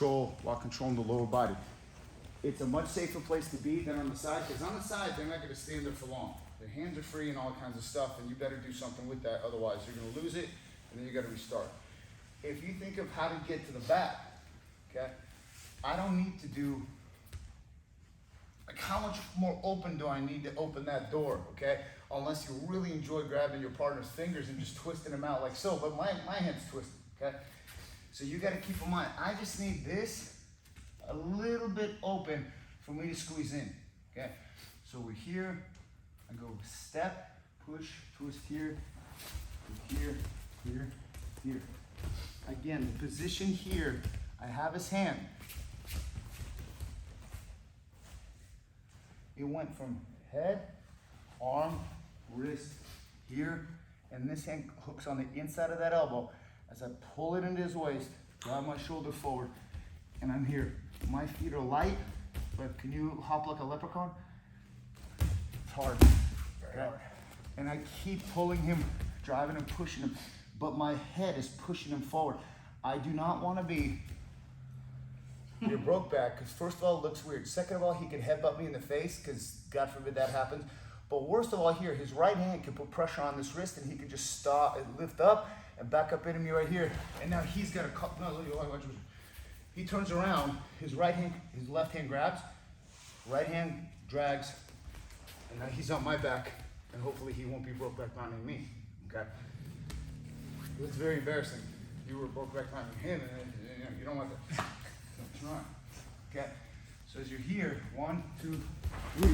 control while controlling the lower body. It's a much safer place to be than on the side, because on the side, they're not gonna stand there for long. Their hands are free and all kinds of stuff, and you better do something with that, otherwise you're gonna lose it, and then you gotta restart. If you think of how to get to the back, okay, I don't need to do, like how much more open do I need to open that door, okay? Unless you really enjoy grabbing your partner's fingers and just twisting them out like so, but my hand's twisted, okay? So you gotta keep in mind, I just need this a little bit open for me to squeeze in, okay? So we're here, I go step, push, twist here, here, here, here. Again, the position here, I have his hand. It went from head, arm, wrist, here, and this hand hooks on the inside of that elbow. As I pull it into his waist, drive my shoulder forward, and I'm here. My feet are light, but can you hop like a leprechaun? It's hard. Very hard. And I keep pulling him, driving and pushing him, but my head is pushing him forward. I do not want to be your broke back, because first of all, it looks weird. Second of all, he could headbutt me in the face, because God forbid that happens. But worst of all here, his right hand can put pressure on this wrist, and he can just stop and lift up and back up into me right here. And now he's got a cut. No, he turns around, his right hand, his left hand grabs, right hand drags, and now he's on my back, and hopefully he won't be broke back pounding me, okay? It's very embarrassing. You were broke back pounding him, and you don't want that. It's not, okay? So as you're here, 1, 2, 3,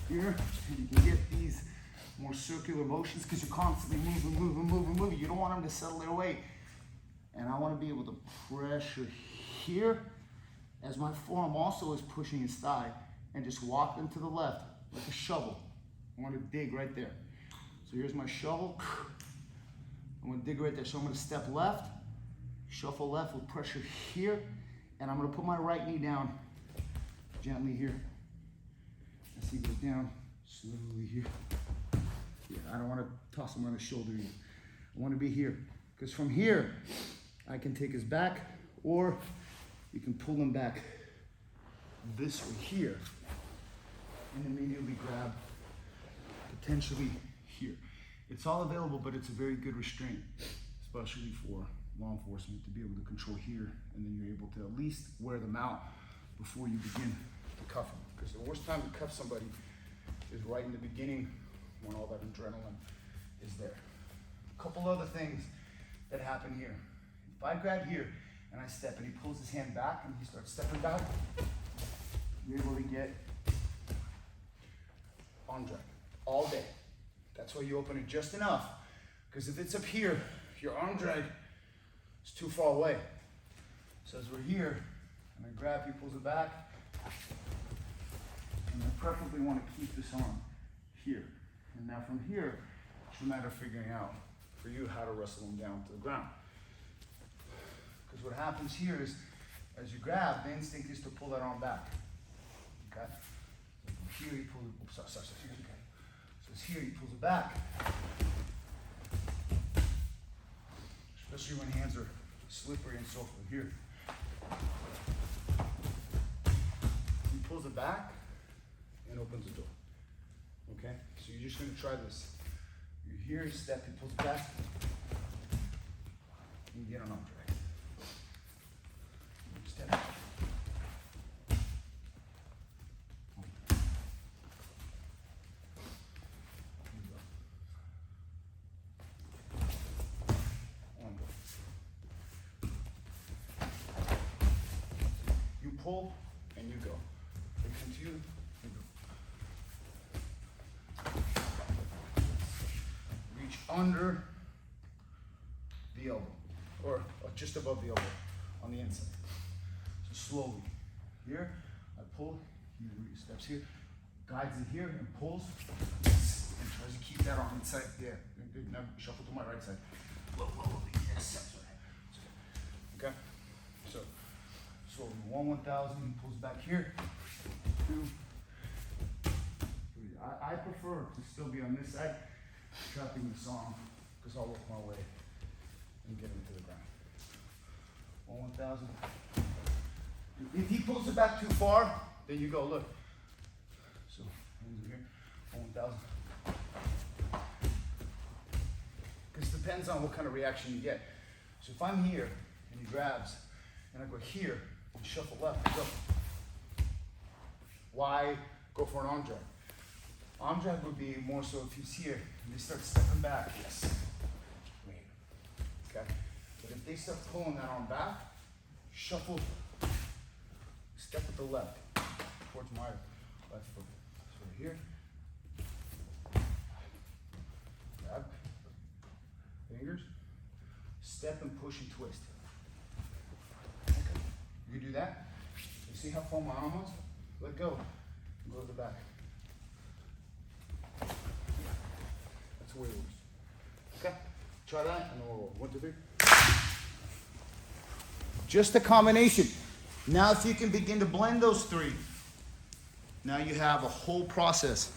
here, and you can get these more circular motions because you're constantly moving. You don't want them to settle their weight. And I want to be able to pressure here as my forearm also is pushing his thigh, and just walk them to the left like a shovel. I want to dig right there. So here's my shovel. I'm going to dig right there. So I'm going to step left, shuffle left with pressure here, and I'm going to put my right knee down gently here. As he goes down, slowly here. Yeah, I don't want to toss him on his shoulder either. I want to be here, because from here, I can take his back, or you can pull him back this way here, and immediately grab, potentially here. It's all available, but it's a very good restraint, especially for law enforcement, to be able to control here, and then you're able to at least wear them out before you begin to cuff them. Because the worst time to cuff somebody is right in the beginning, when all that adrenaline is there. A couple other things that happen here. If I grab here and I step and he pulls his hand back and he starts stepping back, you're able to get arm drag all day. That's why you open it just enough, because if it's up here, your arm drag is too far away. So as we're here, and I grab, he pulls it back, and I preferably want to keep this arm here. And now from here, it's a matter of figuring out for you how to wrestle him down to the ground. Because what happens here is, as you grab, the instinct is to pull that arm back. Okay? So from here, he pulls it. Oops, sorry. Okay. So it's here, he pulls it back. Especially when hands are slippery and so forth. Here. He pulls it back and opens the door. Okay? So you're just going to try this. You're here, step, he pulls it back. You get an arm drag. Step. You pull and you go. You continue, you go. Reach under the elbow, or just above the elbow on the inside. So slowly. Here, I pull, he steps here, guides it here and pulls, and tries to keep that arm inside there. Now shuffle to my right side. Whoa, yes. Okay? So, slowly, 1,000, he pulls back here. 2, 3. I prefer to still be on this side, trapping this arm, because I'll work my way and get him to the ground. 1,000. If he pulls it back too far, then you go, look. So, hands are here, 1,000. Because it depends on what kind of reaction you get. So if I'm here, and he grabs, and I go here, and shuffle left, go. Why go for an arm drag? Arm drag would be more so if he's here, and they start stepping back, yes. Wait, okay? But if they start pulling that arm back, shuffle, step with the left, towards my left foot. So here, grab, fingers, step and push and twist. Okay, you do that. You see how far my arm was? Let go, and go to the back. That's the way it works. Okay, try that, and then we'll roll. 1, 2, 3. Just a combination. Now if you can begin to blend those three, now you have a whole process.